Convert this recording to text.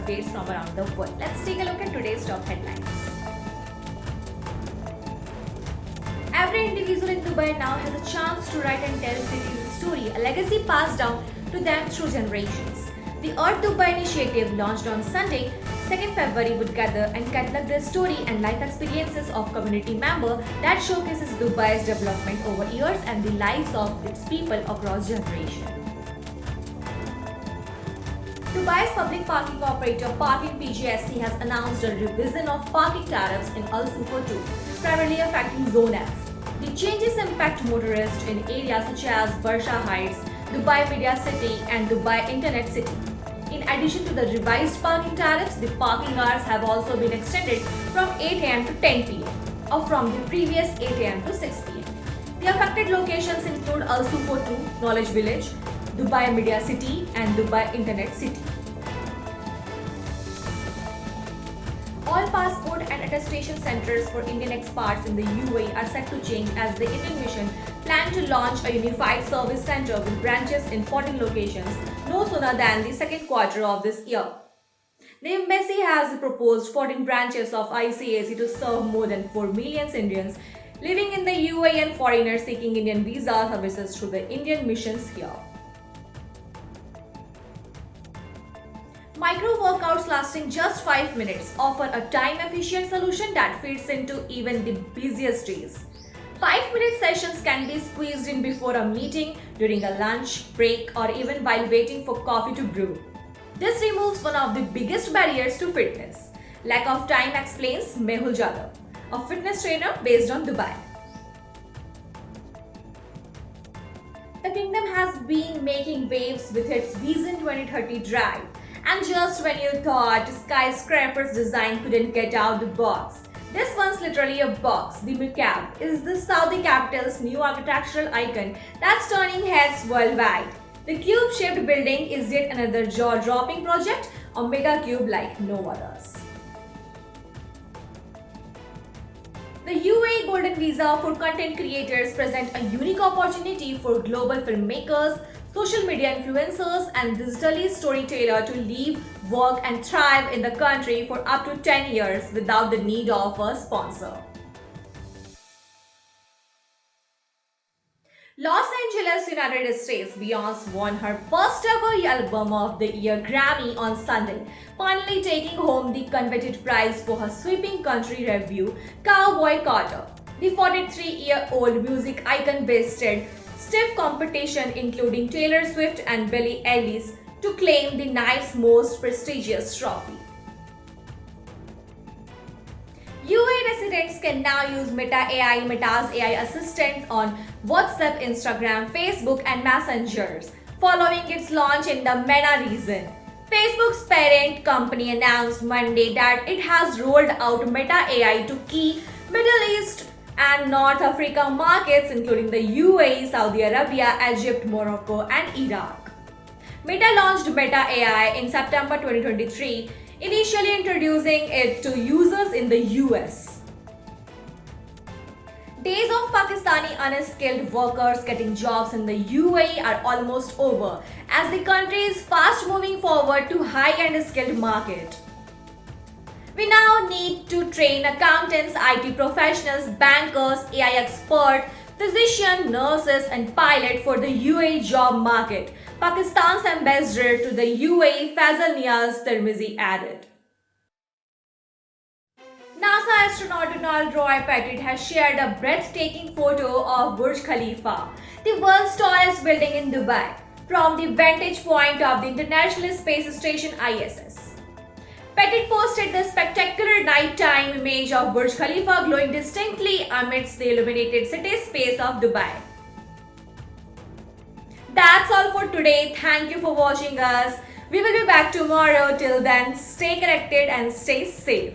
updates from around the world. Let's take a look at today's top headlines. Every individual in Dubai now has a chance to write and tell city's story, a legacy passed down to them through generations. The Earth Dubai initiative, launched on Sunday, 2nd February, would gather and catalog the story and life experiences of community members that showcases Dubai's development over years and the lives of its people across generations. Dubai's public parking operator Parking PJSC has announced a revision of parking tariffs in Al Sufur 2, primarily affecting Zone F. The changes impact motorists in areas such as Barsha Heights, Dubai Media City, and Dubai Internet City. In addition to the revised parking tariffs, the parking hours have also been extended from 8 am to 10 pm, or from the previous 8 am to 6 pm. The affected locations include Al Sufur 2, Knowledge Village, Dubai Media City, and Dubai Internet City. All passport and attestation centers for Indian expats in the UAE are set to change as the Indian Mission plan to launch a unified service center with branches in 14 locations no sooner than the second quarter of this year. The embassy has proposed 14 branches of ICAC to serve more than 4 million Indians living in the UAE and foreigners seeking Indian visa services through the Indian missions here. Micro workouts lasting just 5 minutes offer a time-efficient solution that fits into even the busiest days. 5-minute sessions can be squeezed in before a meeting, during a lunch break, or even while waiting for coffee to brew. This removes one of the biggest barriers to fitness. Lack of time, explains Mehul Jadhav, a fitness trainer based on Dubai. The kingdom has been making waves with its Vision 2030 drive. And just when you thought skyscraper's design couldn't get out the box, this one's literally a box. The Mirkab is the Saudi capital's new architectural icon that's turning heads worldwide. The cube-shaped building is yet another jaw-dropping project, a mega cube like no others. The UAE Golden Visa for content creators present a unique opportunity for global filmmakers, social media influencers, and digitally storytellers to live, work, and thrive in the country for up to 10 years without the need of a sponsor. Los Angeles, United States, Beyoncé won her first ever Album of the Year Grammy on Sunday, finally taking home the coveted prize for her sweeping country review, Cowboy Carter. The 43-year-old music icon bested stiff competition including Taylor Swift and Billie Eilish to claim the night's most prestigious trophy. UAE residents can now use Meta AI, Meta's AI assistant on WhatsApp, Instagram, Facebook, and Messengers, following its launch in the MENA region. Facebook's parent company announced Monday that it has rolled out Meta AI to key Middle East and North Africa markets including the UAE, Saudi Arabia, Egypt, Morocco, and Iraq. Meta launched Meta AI in September 2023, initially introducing it to users in the US. Days of Pakistani unskilled workers getting jobs in the UAE are almost over, as the country is fast moving forward to high-end skilled market. We now need to train accountants, IT professionals, bankers, AI experts, physicians, nurses, and pilots for the UAE job market, Pakistan's ambassador to the UAE, Faisal Niaz Tirmizi, added. NASA astronaut Donald Roy Pettit has shared a breathtaking photo of Burj Khalifa, the world's tallest building in Dubai, from the vantage point of the International Space Station ISS. Pettit posted the spectacular nighttime image of Burj Khalifa glowing distinctly amidst the illuminated city space of Dubai. That's all for today. Thank you for watching us. We will be back tomorrow. Till then, stay connected and stay safe.